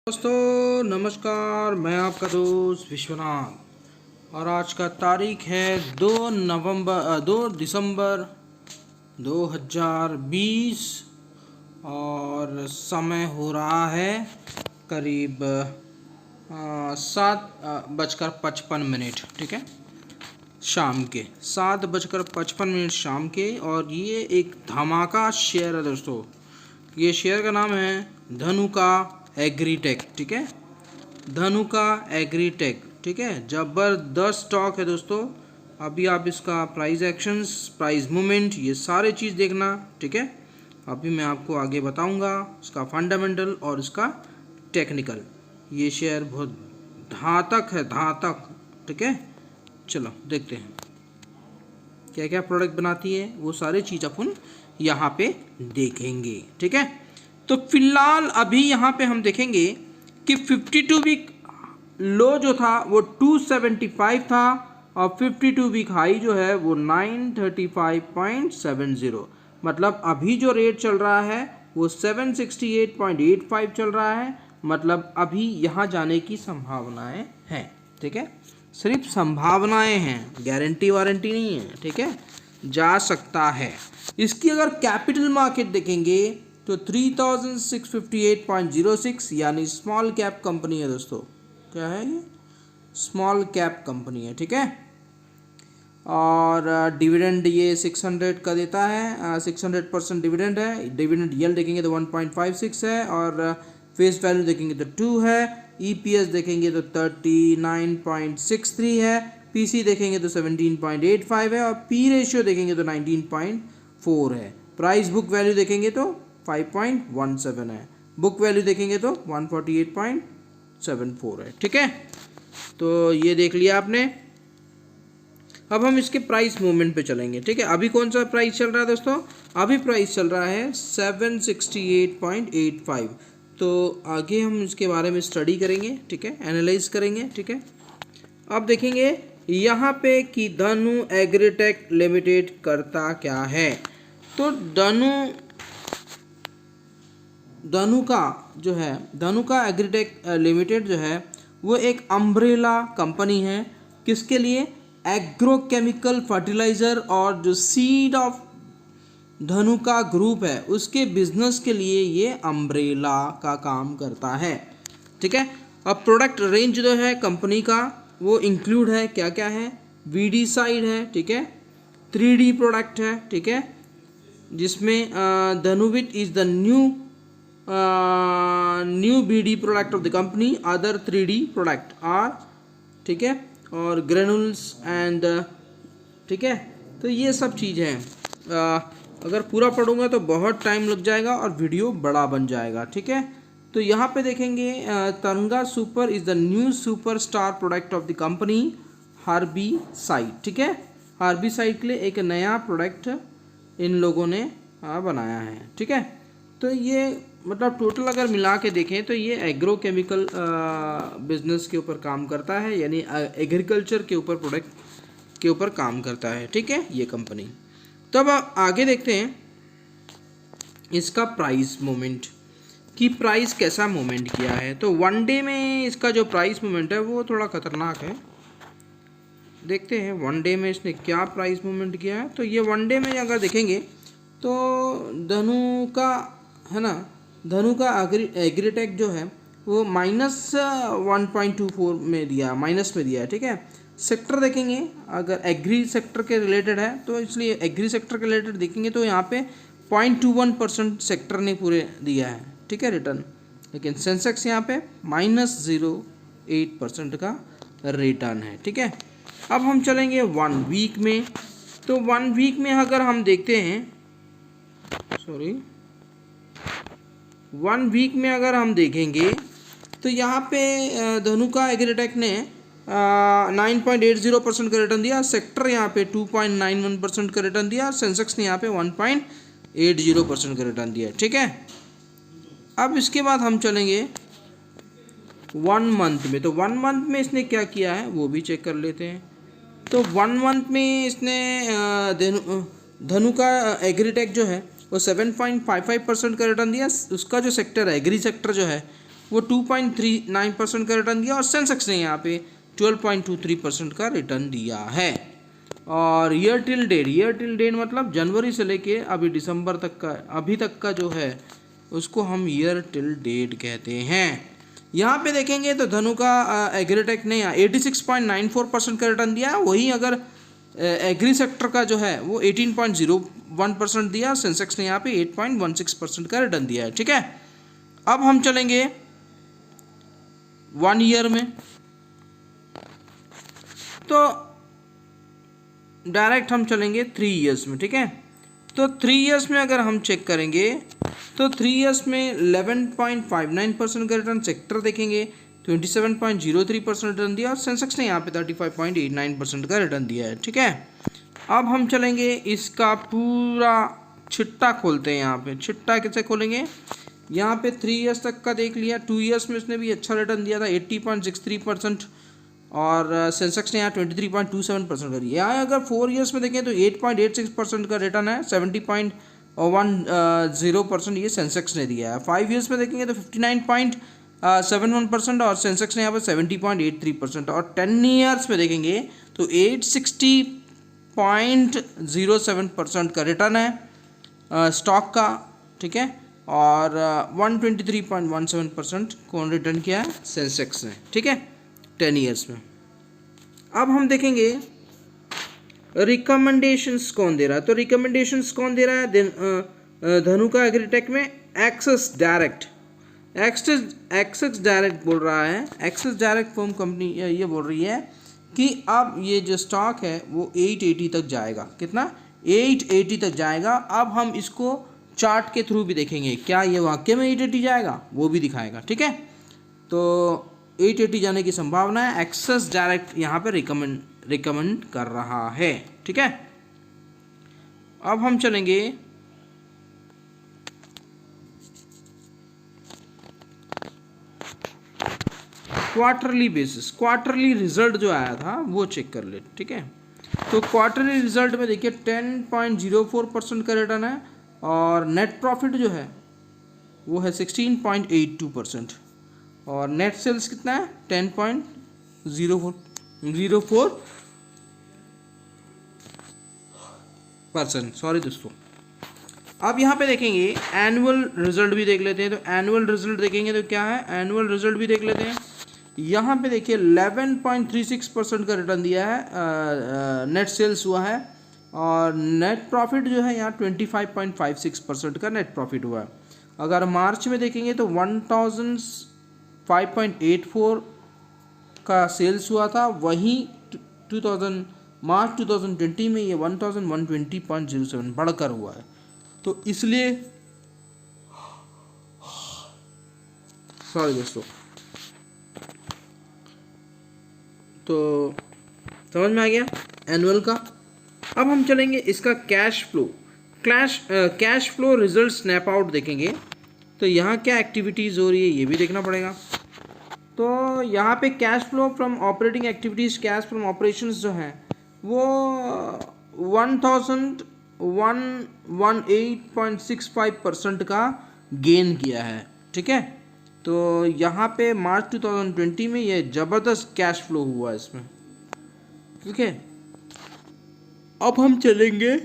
दोस्तों नमस्कार, मैं आपका दोस्त विश्वनाथ और आज का तारीख है 2 दिसंबर 2020 और समय हो रहा है करीब 7:55। ठीक है, शाम के 7:55 शाम के। और ये एक धमाका शेयर है दोस्तों। ये शेयर का नाम है धनुका एग्रीटेक। ठीक है, धनुका एग्रीटेक। ठीक है, ज़बरदस्त स्टॉक है दोस्तों। अभी आप इसका प्राइस एक्शंस, प्राइस मूवमेंट, ये सारे चीज़ देखना। ठीक है, अभी मैं आपको आगे बताऊंगा इसका फंडामेंटल और इसका टेक्निकल। ये शेयर बहुत घातक है, घातक। ठीक है, चलो देखते हैं क्या क्या प्रोडक्ट बनाती है, वो सारी चीज़ अपन यहाँ पे देखेंगे। ठीक है, तो फिलहाल अभी यहाँ पे हम देखेंगे कि 52 वीक लो जो था वो 275 था और 52 वीक हाई जो है वो 935.70। मतलब अभी जो रेट चल रहा है वो 768.85 चल रहा है। मतलब अभी यहाँ जाने की संभावनाएं हैं। ठीक है, सिर्फ संभावनाएं हैं, गारंटी वारंटी नहीं है। ठीक है, जा सकता है। इसकी अगर कैपिटल मार्केट देखेंगे तो 3658.06 यानी स्मॉल कैप कंपनी है दोस्तों। क्या है ये? स्मॉल कैप कंपनी है। ठीक है, और डिविडेंड ये 600 का देता है, 600% डिविडेंड है। डिविडेंड यील्ड देखेंगे तो 1.56 है और फेस वैल्यू देखेंगे तो 2 है। ईपीएस देखेंगे तो 39.63 है। पीसी देखेंगे तो 17.85 है और पी रेशियो देखेंगे तो 19.4 है। प्राइस बुक वैल्यू देखेंगे तो 5.17 है। बुक वैल्यू देखेंगे तो 148.74 है। ठीक है, तो ये देख लिया आपने। अब हम इसके प्राइस मूवमेंट पे चलेंगे। ठीक है, अभी कौन सा प्राइस चल रहा है दोस्तों? अभी प्राइस चल रहा है 768.85। तो आगे हम इसके बारे में स्टडी करेंगे। ठीक है, एनालाइज करेंगे। ठीक है, अब देखेंगे यहाँ पे कि धनु एग्रीटेक लिमिटेड करता क्या है। तो धनुका जो है, धनुका एग्रीटेक लिमिटेड जो है वो एक अम्ब्रेला कंपनी है। किसके लिए? एग्रोकेमिकल फर्टिलाइज़र और जो सीड ऑफ धनुका ग्रुप है उसके बिजनेस के लिए ये अम्ब्रेला का काम करता है। ठीक है, अब प्रोडक्ट रेंज जो है कंपनी का वो इंक्लूड है, क्या क्या है? वीडीसाइड है। ठीक है, 3D प्रोडक्ट है। ठीक है, जिसमें Dhanuvit is the new BD product of the company. Other 3D product are, ठीक है, और ग्रेनुल्स एंड, ठीक है। तो ये सब चीज़ है। अगर पूरा पढ़ूंगा तो बहुत टाइम लग जाएगा और वीडियो बड़ा बन जाएगा। ठीक है, तो यहाँ पे देखेंगे Taranga super is the new super star product of the company herbicide. ठीक है, हर्बिसाइड के लिए एक नया प्रोडक्ट इन लोगों ने बनाया है। ठीक है, तो ये मतलब टोटल अगर मिला के देखें तो ये एग्रोकेमिकल बिजनेस के ऊपर काम करता है, यानी एग्रीकल्चर के ऊपर, प्रोडक्ट के ऊपर काम करता है। ठीक है, ये कंपनी। तो अब आगे देखते हैं इसका प्राइस मूवमेंट, कि प्राइस कैसा मूवमेंट किया है। तो वन डे में इसका जो प्राइस मूवमेंट है वो थोड़ा खतरनाक है। देखते हैं वन डे में इसने क्या प्राइस मूवमेंट किया है। तो ये वन डे में अगर देखेंगे तो धनुका है ना, धनुका एग्रीटेक जो है वो -1.24 में दिया, माइनस में दिया है। ठीक है, सेक्टर देखेंगे अगर एग्री सेक्टर के रिलेटेड है तो इसलिए एग्री सेक्टर के रिलेटेड देखेंगे तो यहाँ पे 0.21% सेक्टर ने पूरे दिया है। ठीक है, रिटर्न। लेकिन सेंसेक्स यहाँ पे -0.8% का रिटर्न है। ठीक है, अब हम चलेंगे 1 वीक में। तो 1 वीक में अगर हम देखते हैं, 1 वीक में अगर हम देखेंगे तो यहाँ पे धनुका एग्रीटेक ने 9.80% का रिटर्न दिया। सेक्टर यहाँ पे 2.91% का रिटर्न दिया। सेंसेक्स ने यहाँ पे 1.80% का रिटर्न दिया। ठीक है, अब इसके बाद हम चलेंगे 1 मंथ में। तो 1 मंथ में इसने क्या किया है वो भी चेक कर लेते हैं। तो 1 मंथ में इसने धनुका एग्रीटेक जो है वो 7.55% का रिटर्न दिया। उसका जो सेक्टर है एग्री सेक्टर जो है वो 2.39% का रिटर्न दिया और सेंसेक्स ने यहाँ पे 12.23% का रिटर्न दिया है। और ईयर टिल डेट मतलब जनवरी से लेके अभी दिसंबर तक का अभी तक का जो है उसको हम ईयर टिल डेट कहते हैं। यहाँ पे देखेंगे तो धनुका एग्रीटेक ने 86.94% का रिटर्न दिया। वही अगर एग्री सेक्टर का जो है वो 18.01% दिया। सेंसेक्स ने यहाँ पे 8.16% का रिटर्न दिया है। ठीक है, अब हम चलेंगे 1 ईयर में, तो डायरेक्ट हम चलेंगे 3 ईयर्स में। ठीक है, तो 3 ईयर्स में अगर हम चेक करेंगे तो 3 ईयर्स में 11.59% का रिटर्न सेक्टर देखेंगे, 27.03% रिटर्न दिया और सेंसेक्स ने यहाँ पे 35.89% का रिटर्न दिया है। ठीक है, अब हम चलेंगे इसका पूरा छिट्टा खोलते हैं। यहाँ पे छिट्टा कैसे खोलेंगे, यहाँ पे 3 ईयर्स तक का देख लिया। 2 ईयर्स में उसने भी अच्छा रिटर्न दिया था 80.63% और सेंसेक्स ने यहाँ 23.27% करी। यहाँ अगर 4 ईयर्स में देखें तो 8.86% का रिटर्न है, 70.10% ये सेंसेक्स ने दिया है। 5 ईयर्स में देखेंगे तो 59.71% और सेंसेक्स ने यहाँ पर 70.83% और 10 ईयर्स में देखेंगे तो 860.07% का रिटर्न है स्टॉक का। ठीक है, और 123.17% कौन रिटर्न किया है, सेंसेक्स ने। ठीक है, 10 ईयर्स में। अब हम देखेंगे रिकमेंडेशंस कौन दे रहा है, तो रिकमेंडेशंस कौन दे रहा है, धनुका एग्रीटेक में एक्सिस डायरेक्ट बोल रहा है। एक्सिस डायरेक्ट फर्म कंपनी ये बोल रही है कि अब ये जो स्टॉक है वो 880 तक जाएगा। कितना, 880 तक जाएगा। अब हम इसको चार्ट के थ्रू भी देखेंगे, क्या ये वाकई में 880 जाएगा वो भी दिखाएगा। ठीक है, तो 880 जाने की संभावना है। एक्सिस डायरेक्ट यहाँ पे रिकमेंड कर रहा है। ठीक है, अब हम चलेंगे क्वार्टरली बेसिस। क्वार्टरली रिजल्ट जो आया था वो चेक कर ले। ठीक है, तो क्वार्टरली रिजल्ट में देखिए 10.04% का रिटर्न है और नेट प्रॉफिट जो है वो है 16.82% और नेट सेल्स कितना है 10.04%। सॉरी दोस्तों, अब यहाँ पे देखेंगे एनुअल रिजल्ट भी देख लेते हैं। तो एनुअल रिजल्ट देखेंगे तो क्या है, एनुअल रिजल्ट भी देख लेते हैं। यहाँ पे देखिए 11.36% का रिटर्न दिया है, नेट सेल्स हुआ है और नेट प्रॉफिट जो है यहाँ 25.56% का नेट प्रॉफिट हुआ है। अगर मार्च में देखेंगे तो 1005.84 का सेल्स हुआ था, वहीं मार्च 2020 में ये 1120.07 बढ़कर हुआ है। तो इसलिए सॉरी दोस्तों, तो समझ में आ गया एनुअल का। अब हम चलेंगे इसका cash flow result snap out देखेंगे। तो यहाँ क्या एक्टिविटीज़ हो रही है ये भी देखना पड़ेगा। तो यहाँ पे cash flow from operating activities, cash from operations जो हैं वो 1118.65% का गेन किया है। ठीक है, तो यहाँ पे मार्च 2020 में ये ज़बरदस्त कैश फ्लो हुआ है इसमें। ठीक है, अब हम चलेंगे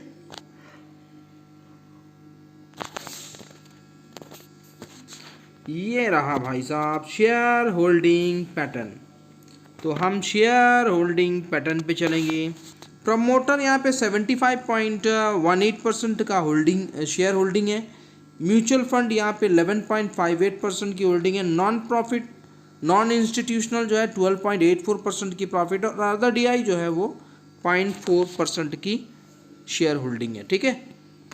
ये रहा भाई साहब शेयर होल्डिंग पैटर्न। तो हम शेयर होल्डिंग पैटर्न पे चलेंगे। प्रमोटर यहाँ पे 75.18% का शेयर होल्डिंग है। म्यूचुअल फंड यहाँ पे 11.58% की होल्डिंग है। नॉन इंस्टीट्यूशनल जो है 12.84% की प्रॉफिट और अदर डीआई जो है वो 0.4% की शेयर होल्डिंग है। ठीक है,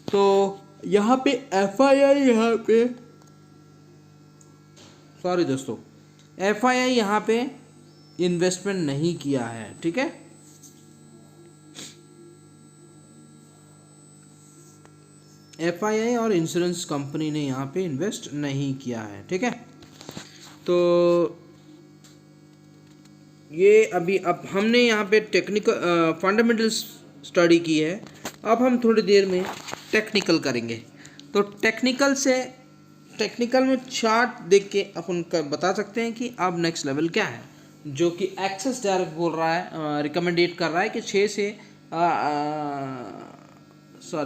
तो यहाँ पे एफआईआई सॉरी दोस्तों, एफआईआई यहाँ पे इन्वेस्टमेंट नहीं किया है। ठीक है, एफआईआई और इंश्योरेंस कंपनी ने यहाँ पे इन्वेस्ट नहीं किया है। ठीक है, तो ये अब हमने यहाँ पे टेक्निकल फंडामेंटल्स स्टडी की है। अब हम थोड़ी देर में टेक्निकल करेंगे। तो टेक्निकल में चार्ट देख के अपन बता सकते हैं कि अब नेक्स्ट लेवल क्या है, जो कि एक्सेस डायरेक्ट बोल रहा है, रिकमेंडेट कर रहा है कि 6 से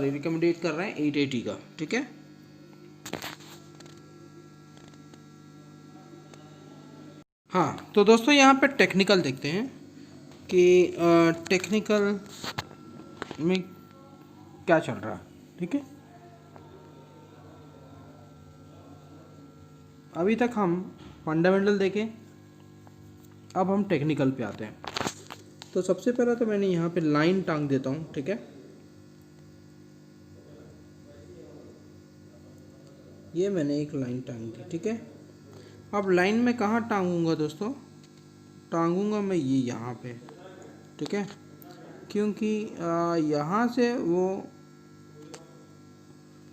रिकमेंडेट कर रहे हैं 880 का। ठीक है, हाँ तो दोस्तों यहाँ पे टेक्निकल देखते हैं कि टेक्निकल में क्या चल रहा है। ठीक है, अभी तक हम फंडामेंटल देखें, अब हम टेक्निकल पे आते हैं। तो सबसे पहला तो मैंने यहाँ पे लाइन टांग देता हूँ। ठीक है, ये मैंने एक लाइन टांग दी। ठीक है, अब लाइन में कहाँ टांगूंगा दोस्तों, टांगूंगा मैं ये यहाँ पे। ठीक है, क्योंकि यहाँ से वो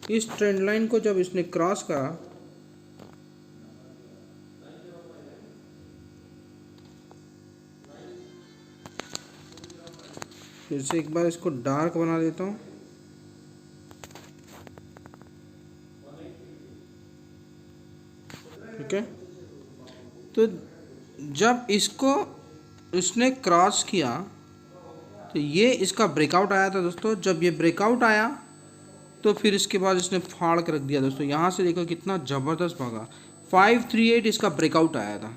इस ट्रेंड लाइन को जब इसने क्रॉस करा, फिर से एक बार इसको डार्क बना देता हूँ। ठीक है, तो जब इसको इसने क्रॉस किया तो ये इसका ब्रेकआउट आया था दोस्तों। जब ये ब्रेकआउट आया तो फिर इसके बाद इसने फाड़ के रख दिया दोस्तों। यहाँ से देखो कितना ज़बरदस्त भागा, 538 इसका ब्रेकआउट आया था।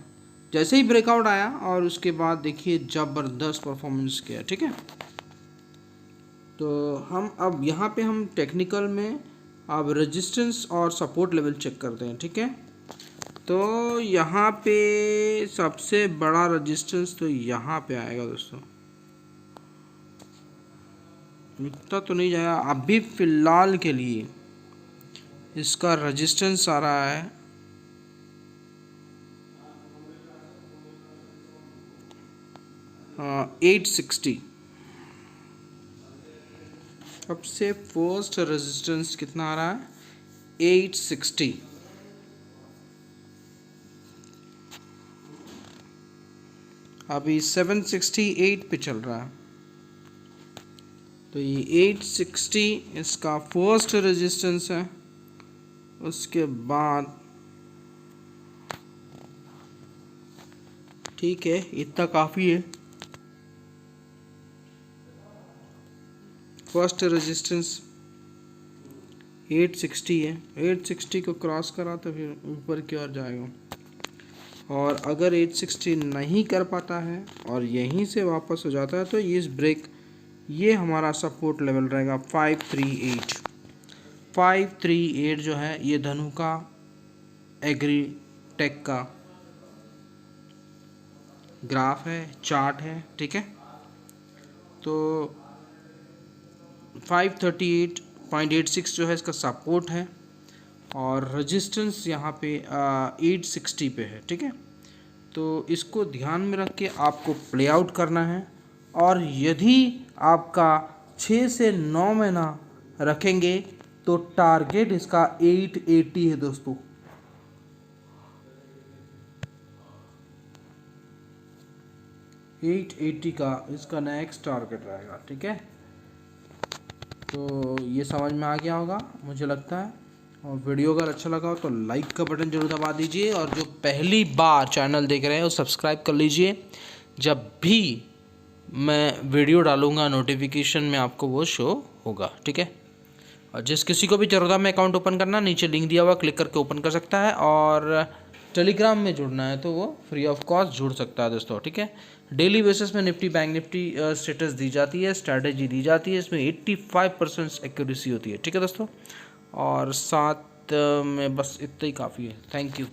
जैसे ही ब्रेकआउट आया और उसके बाद देखिए ज़बरदस्त परफॉर्मेंस किया। ठीक है, तो हम अब यहाँ पे हम टेक्निकल में अब रेजिस्टेंस और सपोर्ट लेवल चेक करते हैं। ठीक है, तो यहाँ पे सबसे बड़ा रेजिस्टेंस तो यहाँ पे आएगा दोस्तों, इतना तो नहीं जाएगा अभी फ़िलहाल के लिए। इसका रेजिस्टेंस आ रहा है 860। सबसे फर्स्ट रेजिस्टेंस कितना आ रहा है, 860। अभी 768 पे चल रहा है, तो ये 860 इसका फर्स्ट रेजिस्टेंस है। उसके बाद ठीक है, इतना काफ़ी है। फर्स्ट रेजिस्टेंस 860 है, 860 को क्रॉस करा तो फिर ऊपर की ओर जाएगा। और अगर 860 नहीं कर पाता है और यहीं से वापस हो जाता है तो ये हमारा सपोर्ट लेवल रहेगा 538। 538 जो है ये धनु का एग्री टेक का ग्राफ है, चार्ट है। ठीक है, तो 538.86 जो है इसका सपोर्ट है और रेजिस्टेंस यहाँ पे 860 पे है। ठीक है, तो इसको ध्यान में रख के आपको प्ले आउट करना है। और यदि आपका 6 से 9 महीना रखेंगे तो टारगेट इसका 880 है दोस्तों। $880 का इसका नेक्स्ट टारगेट रहेगा। ठीक है, तो ये समझ में आ गया होगा मुझे लगता है। और वीडियो अगर अच्छा लगा हो तो लाइक का बटन जरूर दबा दीजिए, और जो पहली बार चैनल देख रहे हैं वो सब्सक्राइब कर लीजिए। जब भी मैं वीडियो डालूंगा नोटिफिकेशन में आपको वो शो होगा। ठीक है, और जिस किसी को भी ज़रूरत में अकाउंट ओपन करना, नीचे लिंक दिया हुआ क्लिक करके ओपन कर सकता है। और टेलीग्राम में जुड़ना है तो वो फ्री ऑफ कॉस्ट जुड़ सकता है दोस्तों। ठीक है, डेली बेसिस में निफ्टी बैंक निफ्टी स्टेटस दी जाती है, स्ट्रैटेजी दी जाती है, इसमें 85% एक्यूरेसी होती है। ठीक है दोस्तों, और साथ में बस इतना ही काफ़ी है। Thank you.